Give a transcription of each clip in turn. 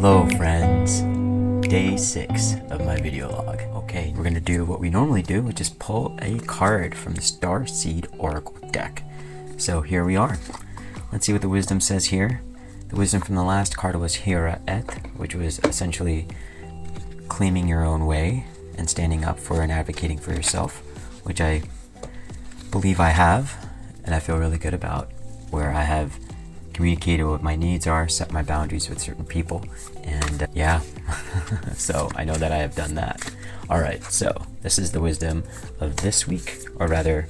Hello friends, day 6 of my video log. Okay, we're gonna do what we normally do, which is pull a card from the Star Seed Oracle deck. So here we are. Let's see what the wisdom says here. The wisdom from the last card was Hira Et, which was essentially claiming your own way and standing up for and advocating for yourself, which I believe I have, and I feel really good about, where I have communicated what my needs are, set my boundaries with certain people, and yeah, so I know that I have done that. Alright, so this is the wisdom of this week, or rather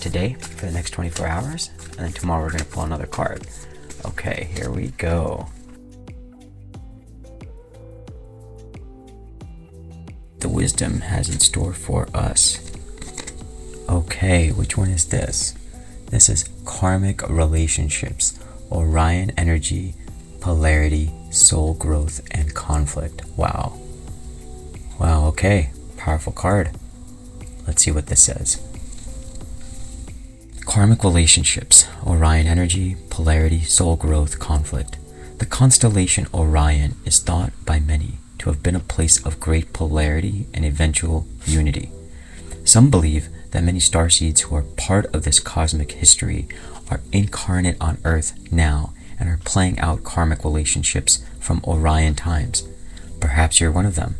today, for the next 24 hours, and then tomorrow we're going to pull another card. Okay, here we go. The wisdom has in store for us. Okay, which one is this? This is Karmic Relationships, Orion Energy, Polarity, Soul Growth, and Conflict. Wow. Wow, okay. Powerful card. Let's see what this says. Karmic Relationships, Orion Energy, Polarity, Soul Growth, Conflict. The constellation Orion is thought by many to have been a place of great polarity and eventual unity. Some believe that many starseeds who are part of this cosmic history are incarnate on Earth now and are playing out karmic relationships from Orion times. Perhaps you're one of them.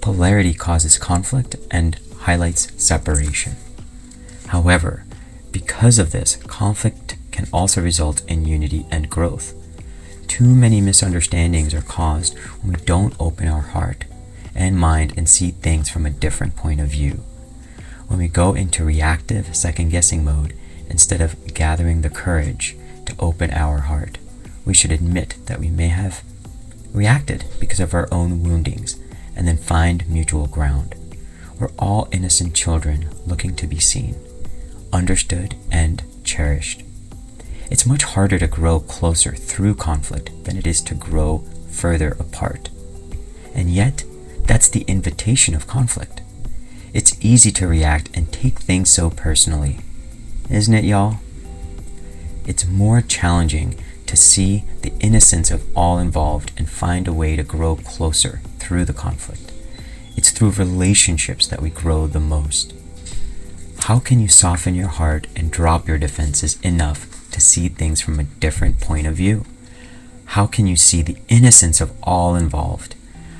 Polarity causes conflict and highlights separation. However, because of this, conflict can also result in unity and growth. Too many misunderstandings are caused when we don't open our heart and mind and see things from a different point of view. When we go into reactive, second-guessing mode, instead of gathering the courage to open our heart, we should admit that we may have reacted because of our own woundings, and then find mutual ground. We're all innocent children looking to be seen, understood, and cherished. It's much harder to grow closer through conflict than it is to grow further apart. And yet, that's the invitation of conflict. It's easy to react and take things so personally, isn't it, y'all? It's more challenging to see the innocence of all involved and find a way to grow closer through the conflict. It's through relationships that we grow the most. How can you soften your heart and drop your defenses enough to see things from a different point of view? How can you see the innocence of all involved?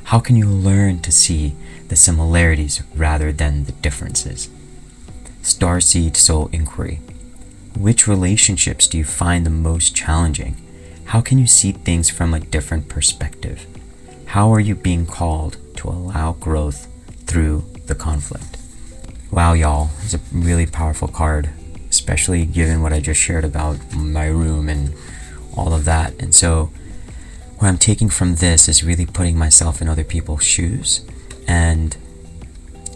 How can you learn to see the similarities rather than the differences? Starseed Soul Inquiry. Which relationships do you find the most challenging? How can you see things from a different perspective? How are you being called to allow growth through the conflict? Wow, y'all, it's a really powerful card, especially given what I just shared about my room and all of that. And so what I'm taking from this is really putting myself in other people's shoes and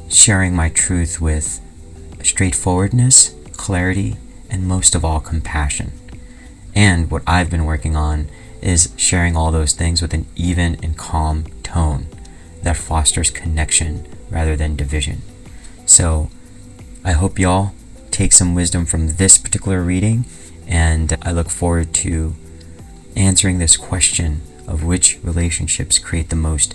sharing my truth with straightforwardness, clarity, and most of all, compassion. And what I've been working on is sharing all those things with an even and calm tone that fosters connection rather than division. So I hope y'all take some wisdom from this particular reading, and I look forward to answering this question of which relationships create the most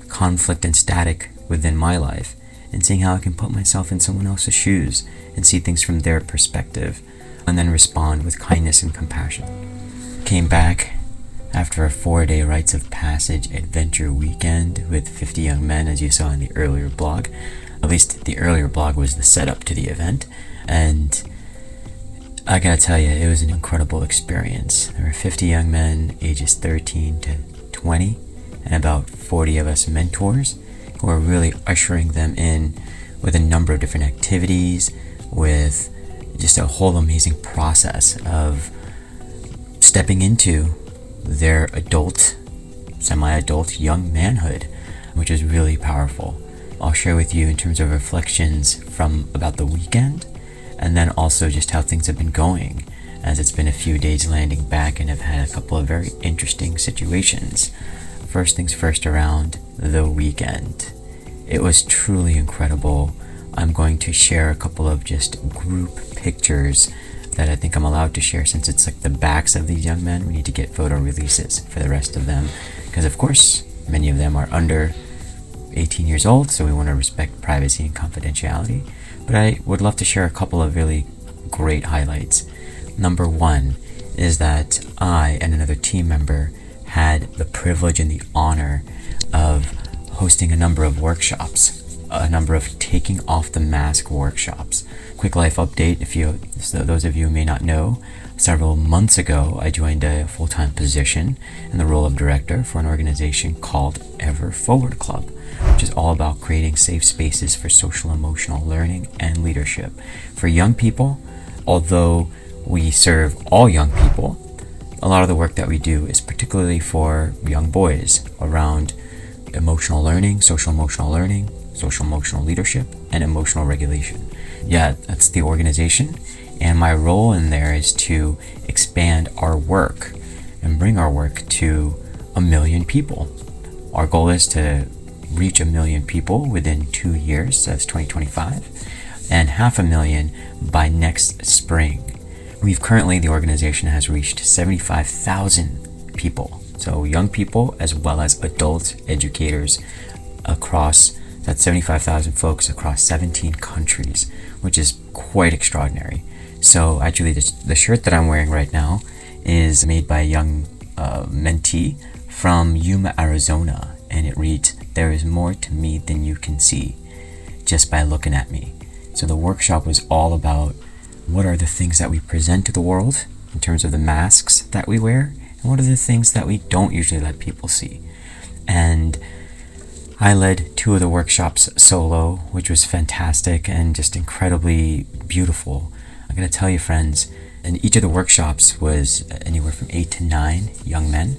conflict and static within my life, and seeing how I can put myself in someone else's shoes and see things from their perspective, and then respond with kindness and compassion. Came back after a 4-day rites of passage adventure weekend with 50 young men, as you saw in the earlier blog. At least the earlier blog was the setup to the event, and I gotta tell you, it was an incredible experience. There were 50 young men, ages 13 to 20, and about 40 of us mentors who are really ushering them in with a number of different activities, with just a whole amazing process of stepping into their adult, semi-adult young manhood, which is really powerful. I'll share with you in terms of reflections from about the weekend, and then also just how things have been going, as it's been a few days landing back and have had a couple of very interesting situations. First things first, around the weekend. It was truly incredible. I'm going to share a couple of just group pictures that I think I'm allowed to share, since it's like the backs of these young men. We need to get photo releases for the rest of them, because of course many of them are under 18 years old, so we want to respect privacy and confidentiality. But I would love to share a couple of really great highlights. Number one is that I and another team member had the privilege and the honor of hosting a number of workshops, a number of taking off the mask workshops. Quick life update, those of you who may not know, several months ago I joined a full-time position in the role of director for an organization called Ever Forward Club, which is all about creating safe spaces for social emotional learning and leadership for young people. Although we serve all young people, a lot of the work that we do is particularly for young boys around emotional learning, social emotional leadership, and emotional regulation. Yeah, that's the organization. And my role in there is to expand our work and bring our work to 1 million people. Our goal is to reach 1 million people within 2 years, that's 2025, and 500,000 by next spring. The organization has reached 75,000 people. So young people as well as adults, educators across, that's 75,000 folks across 17 countries, which is quite extraordinary. So actually the shirt that I'm wearing right now is made by a young mentee from Yuma, Arizona, and it reads, "There is more to me than you can see just by looking at me." So the workshop was all about what are the things that we present to the world in terms of the masks that we wear, and what are the things that we don't usually let people see. And I led 2 of the workshops solo, which was fantastic and just incredibly beautiful. I'm going to tell you, friends, and each of the workshops was anywhere from 8 to 9 young men.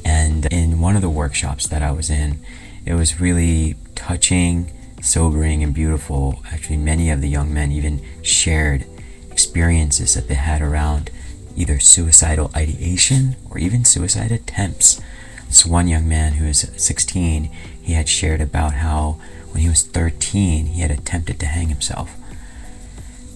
And in one of the workshops that I was in, it was really touching, sobering, and beautiful. Actually, many of the young men even shared experiences that they had around either suicidal ideation or even suicide attempts. This one young man who was 16, he had shared about how when he was 13, he had attempted to hang himself.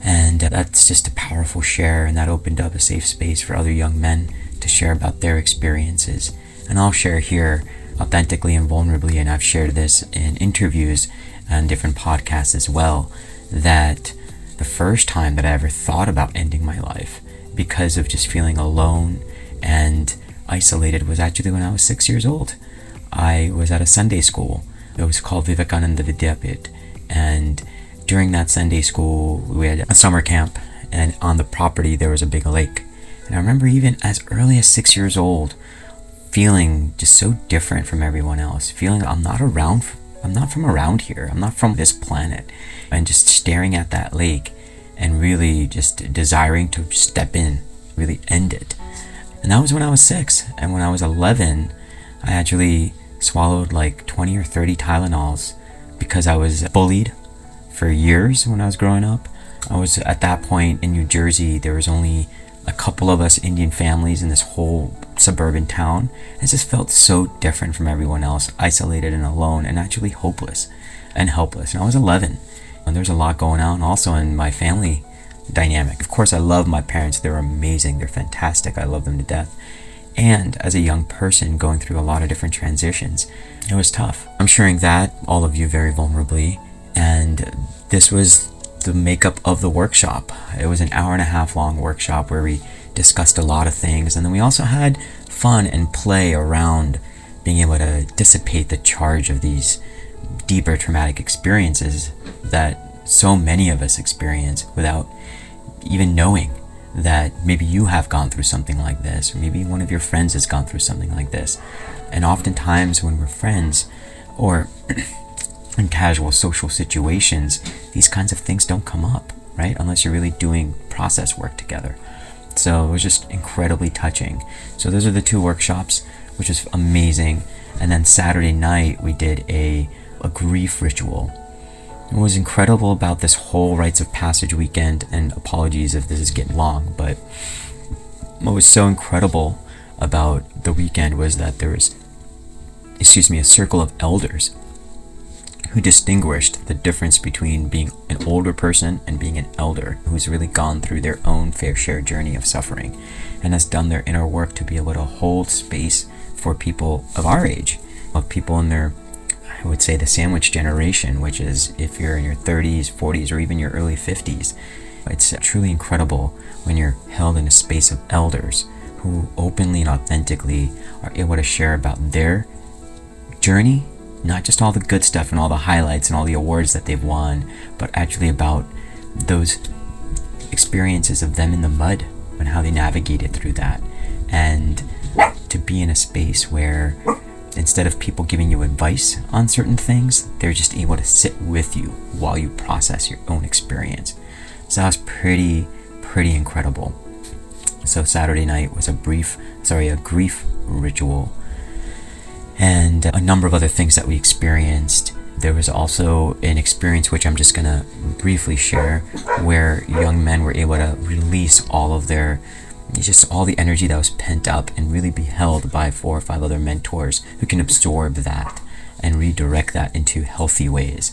And that's just a powerful share, and that opened up a safe space for other young men to share about their experiences. And I'll share here authentically and vulnerably, and I've shared this in interviews and different podcasts as well, that the first time that I ever thought about ending my life because of just feeling alone and isolated was actually when I was 6 years old. I was at a Sunday school. It was called Vivekananda Vidyapit, and during that Sunday school we had a summer camp, and on the property there was a big lake. And I remember even as early as 6 years old feeling just so different from everyone else, feeling I'm not from around here, I'm not from this planet, and just staring at that lake and really just desiring to step in, really end it. And that was when I was 6. And when I was 11, I actually swallowed like 20 or 30 Tylenols because I was bullied for years when I was growing up. I was at that point in New Jersey. There was only a couple of us Indian families in this whole suburban town. It just felt so different from everyone else, isolated and alone, and actually hopeless and helpless. And I was 11, and there's a lot going on also in my family dynamic. Of course, I love my parents. They're amazing. They're fantastic. I love them to death. And as a young person going through a lot of different transitions, it was tough. I'm sharing that, all of you, very vulnerably. And this was the makeup of the workshop. It was an 1.5 hour long workshop where we discussed a lot of things. And then we also had fun and play around being able to dissipate the charge of these deeper traumatic experiences that so many of us experience without even knowing that maybe you have gone through something like this, or maybe one of your friends has gone through something like this. And oftentimes when we're friends or in casual social situations, these kinds of things don't come up, right? Unless you're really doing process work together. So it was just incredibly touching. So those are the 2 workshops, which was amazing. And then Saturday night we did a grief ritual. What was incredible about this whole rites of passage weekend, and apologies if this is getting long, but what was so incredible about the weekend was that there was, a circle of elders who distinguished the difference between being an older person and being an elder who's really gone through their own fair share journey of suffering and has done their inner work to be able to hold space for people of our age, of people in their, I would say, the sandwich generation, which is if you're in your 30s, 40s, or even your early 50s. It's truly incredible when you're held in a space of elders who openly and authentically are able to share about their journey, not just all the good stuff and all the highlights and all the awards that they've won, but actually about those experiences of them in the mud and how they navigated through that. And to be in a space where instead of people giving you advice on certain things, they're just able to sit with you while you process your own experience. So that was pretty incredible. So Saturday night was a grief ritual, and a number of other things that we experienced. There was also an experience which I'm just gonna briefly share, where young men were able to release all of their, just all the energy that was pent up and really be held by 4 or 5 other mentors who can absorb that and redirect that into healthy ways.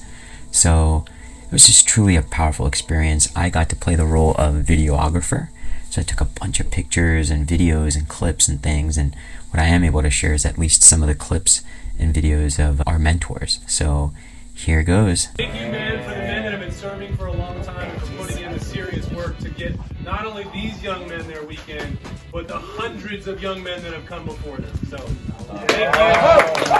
So it was just truly a powerful experience. I got to play the role of videographer. So I took a bunch of pictures and videos and clips and things, and what I am able to share is at least some of the clips and videos of our mentors. So here goes. Thank you, man, for the men that have been serving for a long time and for putting in the serious work to get not only these young men their weekend, but the hundreds of young men that have come before them. So thank you.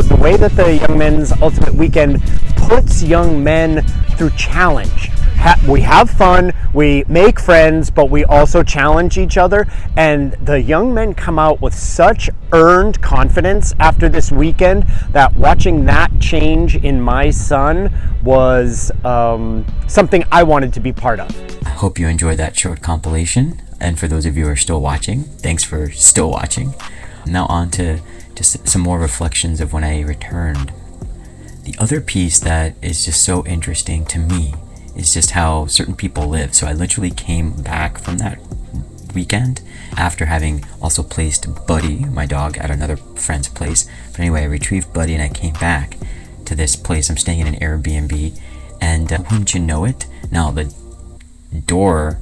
The way that the Young Men's Ultimate Weekend puts young men through challenge. We have fun, we make friends, but we also challenge each other. And the young men come out with such earned confidence after this weekend that watching that change in my son was something I wanted to be part of. I hope you enjoyed that short compilation. And for those of you who are still watching, thanks for still watching. Now on to just some more reflections of when I returned. The other piece that is just so interesting to me is just how certain people live. So I literally came back from that weekend after having also placed Buddy, my dog, at another friend's place. But anyway, I retrieved Buddy and I came back to this place. I'm staying in an Airbnb, and wouldn't you know it, now the door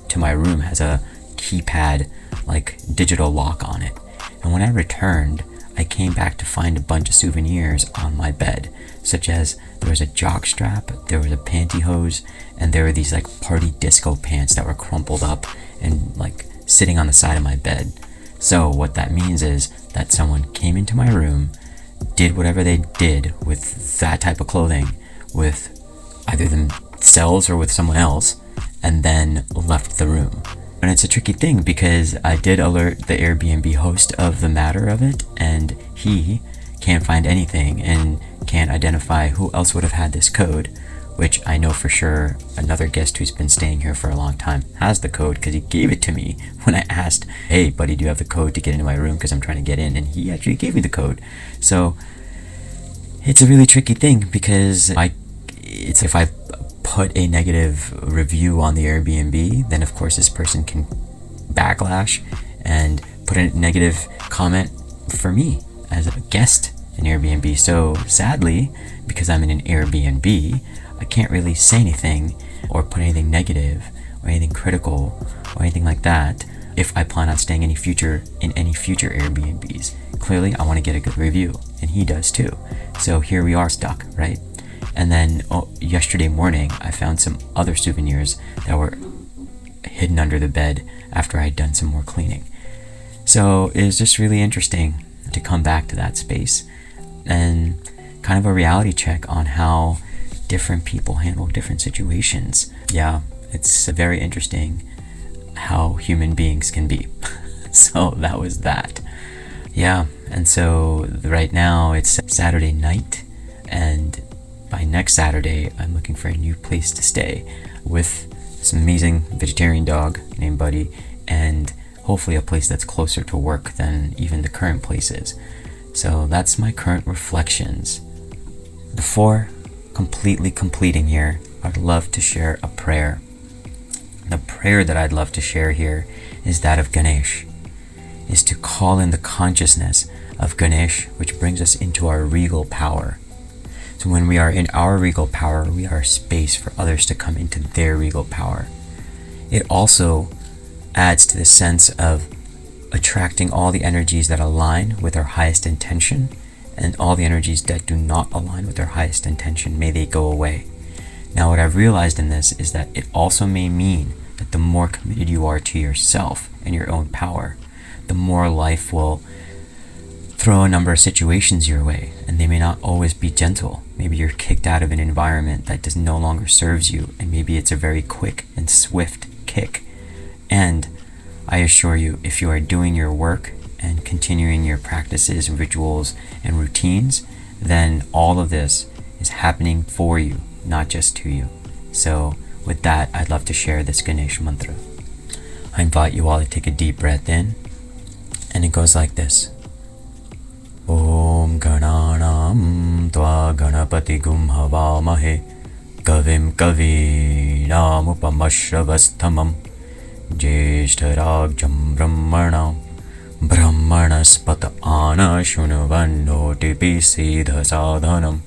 to my room has a keypad, like digital lock on it. And when I returned, I came back to find a bunch of souvenirs on my bed, such as there was a jock strap, there was a pantyhose, and there were these like party disco pants that were crumpled up and like sitting on the side of my bed. So what that means is that someone came into my room, did whatever they did with that type of clothing, with either themselves or with someone else, and then left the room. And it's a tricky thing because I did alert the Airbnb host of the matter of it, and he can't find anything and can't identify who else would have had this code, which I know for sure another guest who's been staying here for a long time has the code because he gave it to me when I asked, hey buddy, do you have the code to get into my room because I'm trying to get in, and he actually gave me the code. So it's a really tricky thing because if I put a negative review on the Airbnb, then of course this person can backlash and put a negative comment for me as a guest in Airbnb. So sadly, because I'm in an Airbnb, I can't really say anything or put anything negative or anything critical or anything like that if I plan on staying in any future Airbnbs. Clearly I want to get a good review, and he does too. So here we are stuck, right? And then yesterday morning, I found some other souvenirs that were hidden under the bed after I had done some more cleaning. So it was just really interesting to come back to that space and kind of a reality check on how different people handle different situations. Yeah, it's very interesting how human beings can be. So that was that. Yeah, and so right now it's Saturday night, and by next Saturday, I'm looking for a new place to stay with some amazing vegetarian dog named Buddy, and hopefully a place that's closer to work than even the current place is. So that's my current reflections. Before completely completing here, I'd love to share a prayer. The prayer that I'd love to share here is that of Ganesh, is to call in the consciousness of Ganesh, which brings us into our regal power. So when we are in our regal power, we are space for others to come into their regal power. It also adds to the sense of attracting all the energies that align with our highest intention, and all the energies that do not align with our highest intention, may they go away. Now, what I've realized in this is that it also may mean that the more committed you are to yourself and your own power, the more life will throw a number of situations your way, and they may not always be gentle. Maybe you're kicked out of an environment that no longer serves you, and maybe it's a very quick and swift kick. And I assure you, if you are doing your work and continuing your practices, rituals, and routines, then all of this is happening for you, not just to you. So with that, I'd love to share this Ganesh mantra. I invite you all to take a deep breath in, and it goes like this. Om Gananam Tva Ganapati Gum Havamahe Kavim Kavinam Upamashravasthamam Jeshtarajam Brahmanam Brahmanaspata Ana Shunavannoti Siddha Sadhanam.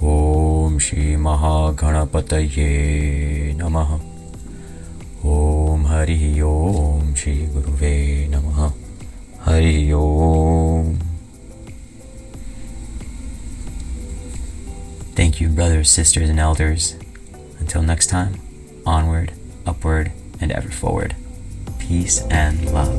Om Shri Mahaganapataye Namaha. Om Hari Om Shri Guruve Namaha. Hari Om. Thank you, brothers, sisters, and elders. Until next time, onward, upward, and ever forward. Peace and love.